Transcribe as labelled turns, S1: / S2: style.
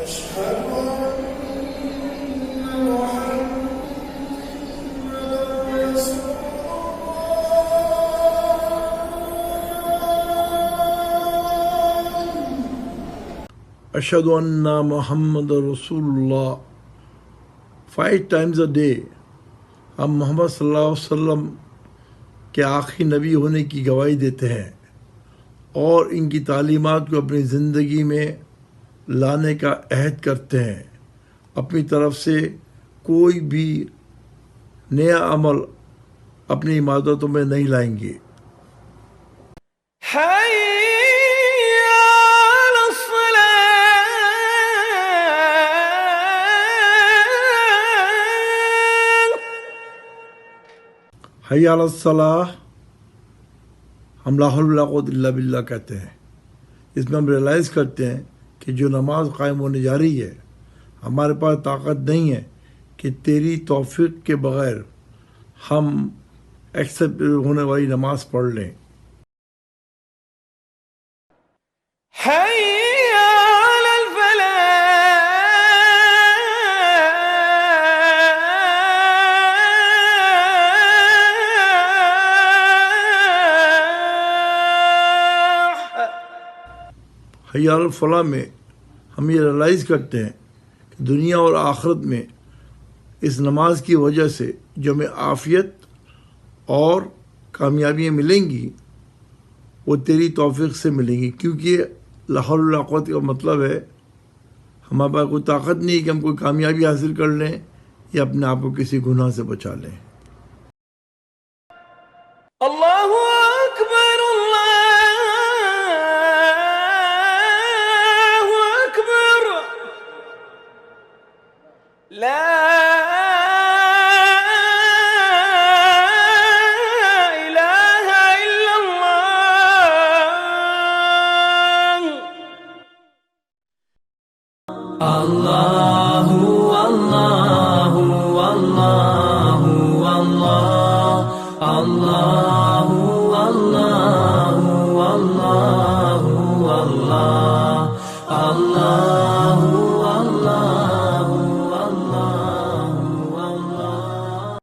S1: اشہد ان محمد رسول اللہ 5 times a day ہم محمد صلی اللہ علیہ وسلم کے آخری نبی ہونے کی گواہی دیتے ہیں اور ان کی تعلیمات کو اپنی زندگی میں لانے کا عہد کرتے ہیں. اپنی طرف سے کوئی بھی نیا عمل اپنی عبادتوں میں نہیں لائیں گے. حی علی الصلاح ہم لا حول ولا قوت الا باللہ کہتے ہیں. اس میں ہم ریئلائز کرتے ہیں کہ جو نماز قائم ہونے جا رہی ہے ہمارے پاس طاقت نہیں ہے کہ تیری توفیق کے بغیر ہم ایکسیپٹ ہونے والی نماز پڑھ لیں. حی علی الفلاح میں ہم یہ ریئلائز کرتے ہیں کہ دنیا اور آخرت میں اس نماز کی وجہ سے جو ہمیں عافیت اور کامیابیاں ملیں گی وہ تیری توفیق سے ملیں گی، کیونکہ لا حول ولا قوت کا مطلب ہے ہمارے پاس کوئی طاقت نہیں کہ ہم کوئی کامیابی حاصل کر لیں یا اپنے آپ کو کسی گناہ سے بچا لیں.
S2: اللہ اکبر اللہ اکبر لا